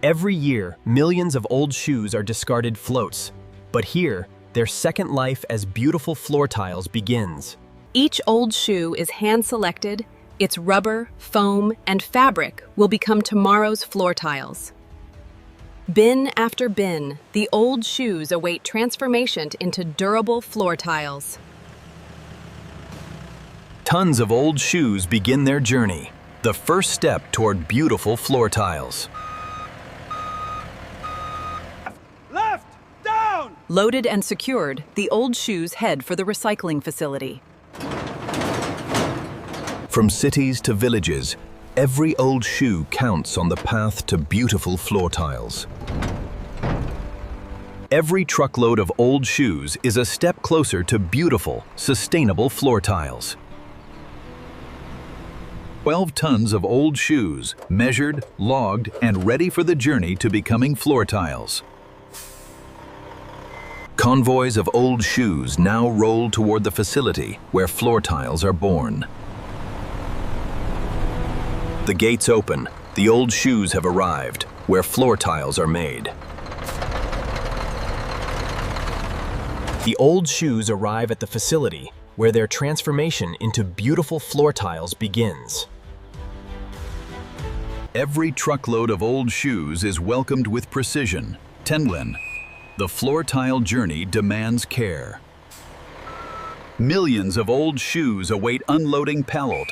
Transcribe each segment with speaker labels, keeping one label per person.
Speaker 1: Every year, millions of old shoes are discarded floats. But here, their second life as beautiful floor tiles begins.
Speaker 2: Each old shoe is hand-selected. Its rubber, foam, and fabric will become tomorrow's floor tiles. Bin after bin, the old shoes await transformation into durable floor tiles.
Speaker 1: Tons of old shoes begin their journey, the first step toward beautiful floor tiles.
Speaker 3: Left! Down!
Speaker 2: Loaded and secured, the old shoes head for the recycling facility.
Speaker 1: From cities to villages, every old shoe counts on the path to beautiful floor tiles. Every truckload of old shoes is a step closer to beautiful, sustainable floor tiles. 12 tons of old shoes, measured, logged, and ready for the journey to becoming floor tiles. Convoys of old shoes now roll toward the facility where floor tiles are born. The gates open. The old shoes have arrived, where floor tiles are made. The old shoes arrive at the facility, where their transformation into beautiful floor tiles begins. Every truckload of old shoes is welcomed with precision. Tenlin. The floor tile journey demands care. Millions of old shoes await unloading pallet,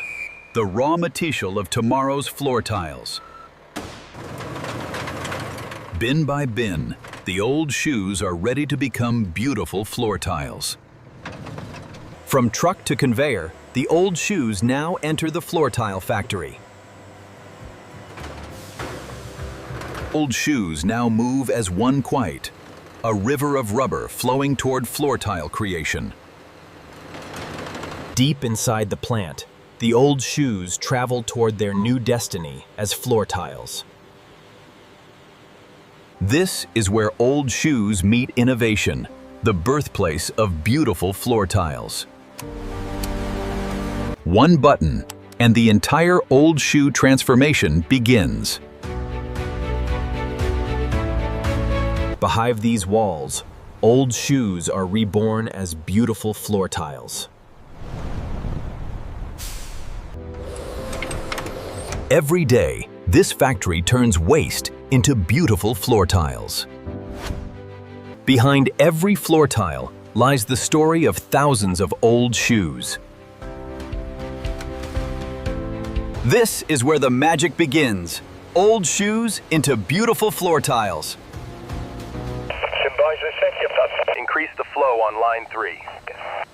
Speaker 1: the raw material of tomorrow's floor tiles. Bin by bin, the old shoes are ready to become beautiful floor tiles. From truck to conveyor, the old shoes now enter the floor tile factory. Old shoes now move as one quite, a river of rubber flowing toward floor tile creation. Deep inside the plant, the old shoes travel toward their new destiny as floor tiles. This is where old shoes meet innovation, the birthplace of beautiful floor tiles. One button, and the entire old shoe transformation begins. Behind these walls, old shoes are reborn as beautiful floor tiles. Every day, this factory turns waste into beautiful floor tiles. Behind every floor tile lies the story of thousands of old shoes. This is where the magic begins. Old shoes into beautiful floor tiles.
Speaker 4: Increase the flow on line 3.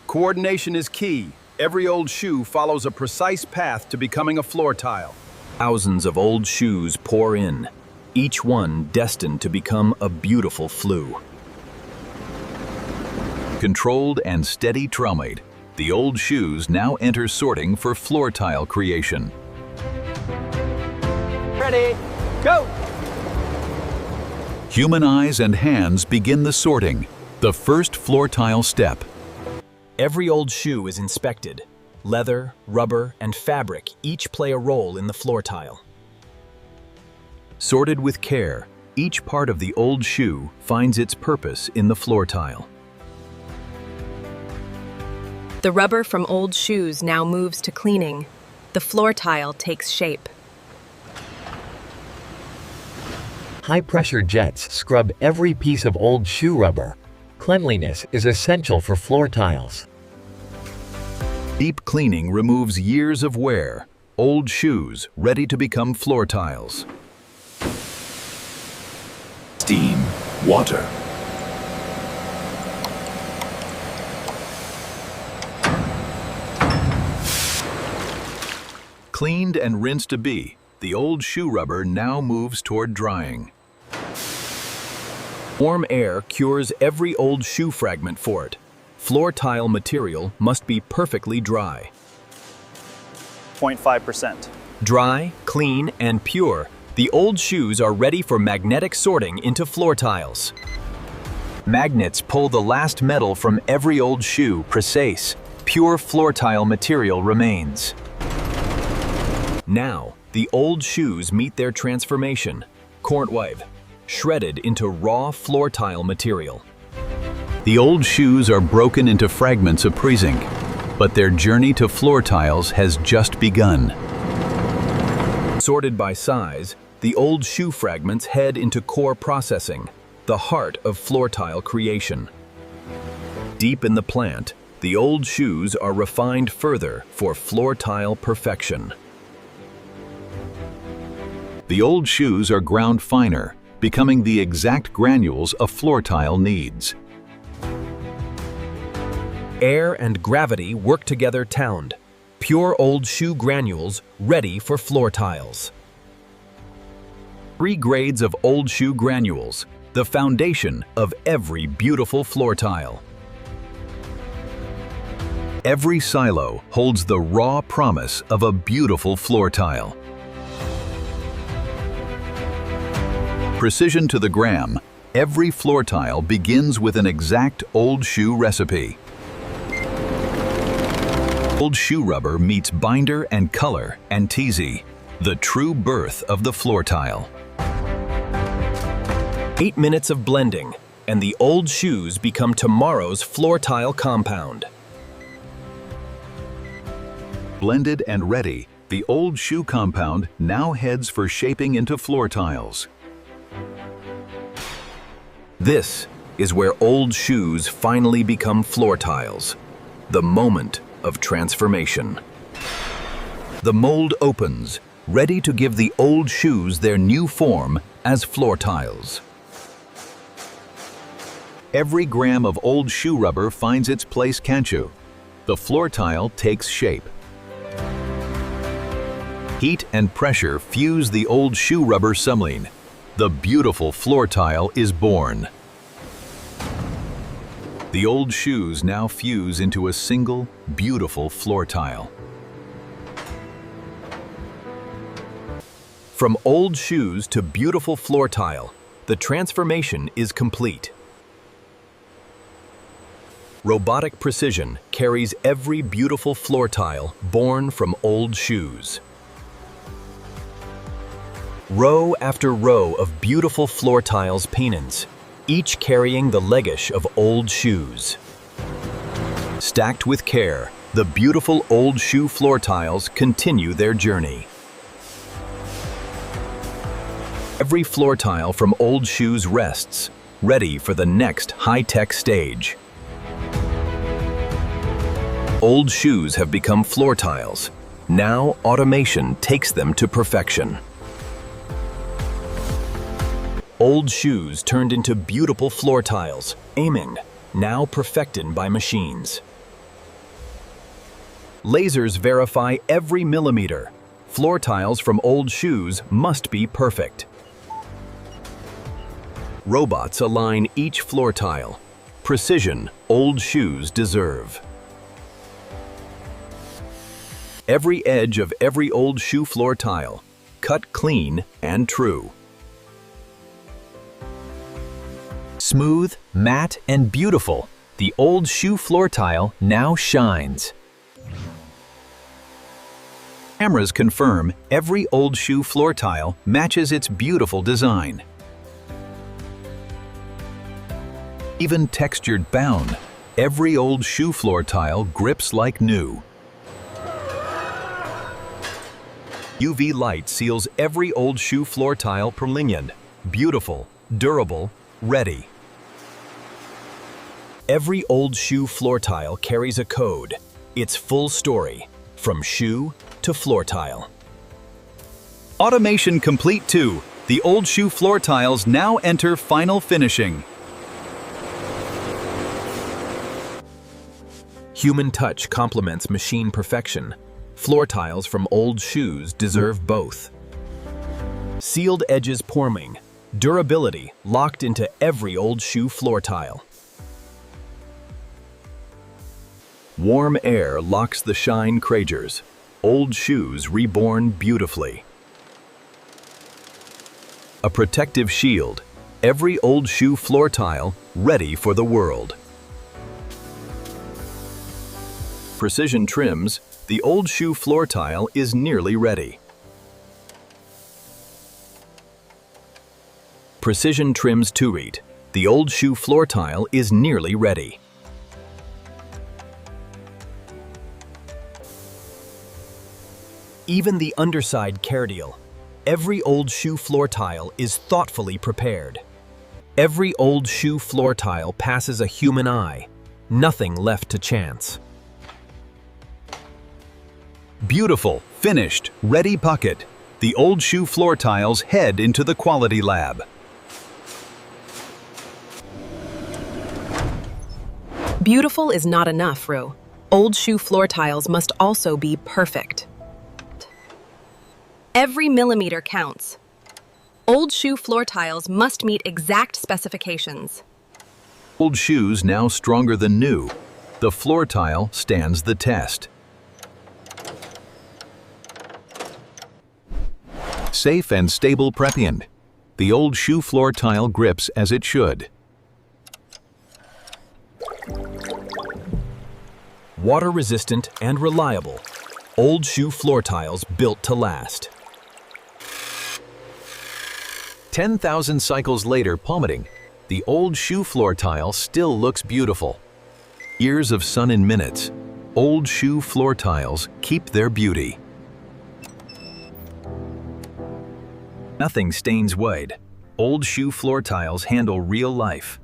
Speaker 3: Coordination is key. Every old shoe follows a precise path to becoming a floor tile.
Speaker 1: Thousands of old shoes pour in, each one destined to become a beautiful flue. Controlled and steady traumate, the old shoes now enter sorting for floor tile creation.
Speaker 3: Ready, go!
Speaker 1: Human eyes and hands begin the sorting, the first floor tile step. Every old shoe is inspected. Leather, rubber, and fabric each play a role in the floor tile. Sorted with care, each part of the old shoe finds its purpose in the floor tile.
Speaker 2: The rubber from old shoes now moves to cleaning. The floor tile takes shape.
Speaker 5: High-pressure jets scrub every piece of old shoe rubber. Cleanliness is essential for floor tiles.
Speaker 1: Deep cleaning removes years of wear, old shoes ready to become floor tiles.
Speaker 6: Steam, water.
Speaker 1: Cleaned and rinsed to be, the old shoe rubber now moves toward drying. Warm air cures every old shoe fragment for it. Floor tile material must be perfectly dry.
Speaker 3: 0.5%.
Speaker 1: Dry, clean, and pure, the old shoes are ready for magnetic sorting into floor tiles. Magnets pull the last metal from every old shoe, precise. Pure floor tile material remains. Now, the old shoes meet their transformation. cornwave, shredded into raw floor tile material. The old shoes are broken into fragments of pre-zinc, but their journey to floor tiles has just begun. Sorted by size, the old shoe fragments head into core processing, the heart of floor tile creation. Deep in the plant, the old shoes are refined further for floor tile perfection. The old shoes are ground finer, becoming the exact granules a floor tile needs. Air and gravity work together towned, pure old shoe granules ready for floor tiles. 3 grades of old shoe granules, the foundation of every beautiful floor tile. Every silo holds the raw promise of a beautiful floor tile. Precision to the gram, every floor tile begins with an exact old shoe recipe. Old shoe rubber meets binder and color and teasy, the true birth of the floor tile. 8 minutes of blending, and the old shoes become tomorrow's floor tile compound. Blended and ready, the old shoe compound now heads for shaping into floor tiles. This is where old shoes finally become floor tiles, the moment of transformation. The mold opens, ready to give the old shoes their new form as floor tiles. Every gram of old shoe rubber finds its place canchu. The floor tile takes shape. Heat and pressure fuse the old shoe rubber sumline. The beautiful floor tile is born. The old shoes now fuse into a single, beautiful floor tile. From old shoes to beautiful floor tile, the transformation is complete. Robotic precision carries every beautiful floor tile born from old shoes. Row after row of beautiful floor tiles pennants, each carrying the legacy of old shoes. Stacked with care, the beautiful old shoe floor tiles continue their journey. Every floor tile from old shoes rests, ready for the next high-tech stage. Old shoes have become floor tiles. Now automation takes them to perfection. Old shoes turned into beautiful floor tiles, aiming, now perfected by machines. Lasers verify every millimeter. Floor tiles from old shoes must be perfect. Robots align each floor tile. Precision old shoes deserve. Every edge of every old shoe floor tile, cut clean and true. Smooth, matte, and beautiful, the old shoe floor tile now shines. Cameras confirm every old shoe floor tile matches its beautiful design. Even textured bound, every old shoe floor tile grips like new. UV light seals every old shoe floor tile prolinged, beautiful, durable, ready. Every old shoe floor tile carries a code, its full story, from shoe to floor tile. Automation complete too. The old shoe floor tiles now enter final finishing. Human touch complements machine perfection. Floor tiles from old shoes deserve both. Sealed edges forming, durability locked into every old shoe floor tile. Warm air locks the shine kragers, old shoes reborn beautifully. A protective shield, every old shoe floor tile ready for the world. Precision trims, the old shoe floor tile is nearly ready. precision trims to-read. The old shoe floor tile is nearly ready. Even the underside cardial. Every old shoe floor tile is thoughtfully prepared. Every old shoe floor tile passes a human eye. Nothing left to chance.
Speaker 3: Beautiful, finished, ready bucket. The old shoe floor tiles head into the quality lab.
Speaker 2: Beautiful is not enough, Rue. Old shoe floor tiles must also be perfect. Every millimeter counts. Old shoe floor tiles must meet exact specifications.
Speaker 3: Old shoes now stronger than new. The floor tile stands the test. Safe and stable Preppian. The old shoe floor tile grips as it should.
Speaker 1: Water-resistant and reliable. Old shoe floor tiles built to last.
Speaker 3: 10,000 cycles later plummeting, the old shoe floor tile still looks beautiful. Years of sun in minutes, old shoe floor tiles keep their beauty.
Speaker 1: Nothing stains white. Old shoe floor tiles handle real life.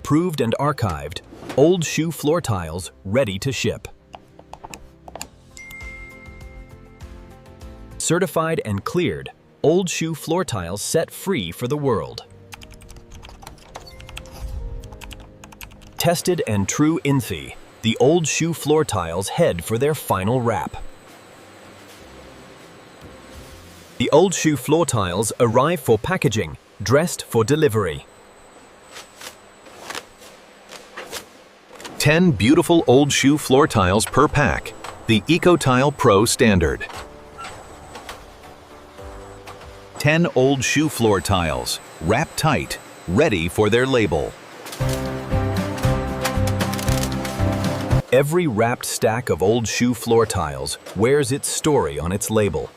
Speaker 1: Proved and archived, old shoe floor tiles ready to ship. Certified and cleared, old shoe floor tiles set free for the world. Tested and true Inthi, the old shoe floor tiles head for their final wrap. The old shoe floor tiles arrive for packaging, dressed for delivery.
Speaker 3: 10 beautiful old shoe floor tiles per pack, the EcoTile Pro standard. 10 old shoe floor tiles, wrapped tight, ready for their label.
Speaker 1: Every wrapped stack of old shoe floor tiles wears its story on its label.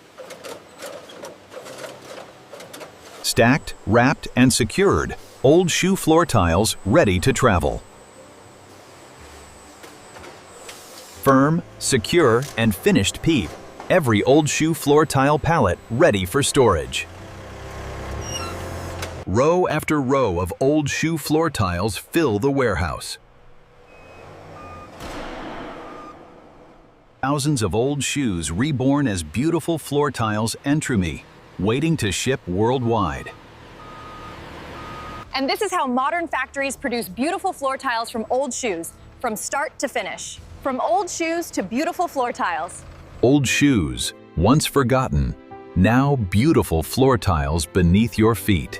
Speaker 3: Stacked, wrapped, and secured, old shoe floor tiles ready to travel.
Speaker 1: Firm, secure, and finished peep. Every old shoe floor tile pallet ready for storage.
Speaker 3: Row after row of old shoe floor tiles fill the warehouse. Thousands of old shoes reborn as beautiful floor tiles enter me, waiting to ship worldwide.
Speaker 7: And this is how modern factories produce beautiful floor tiles from old shoes, from start to finish. From old shoes to beautiful floor tiles.
Speaker 3: Old shoes, once forgotten, now beautiful floor tiles beneath your feet.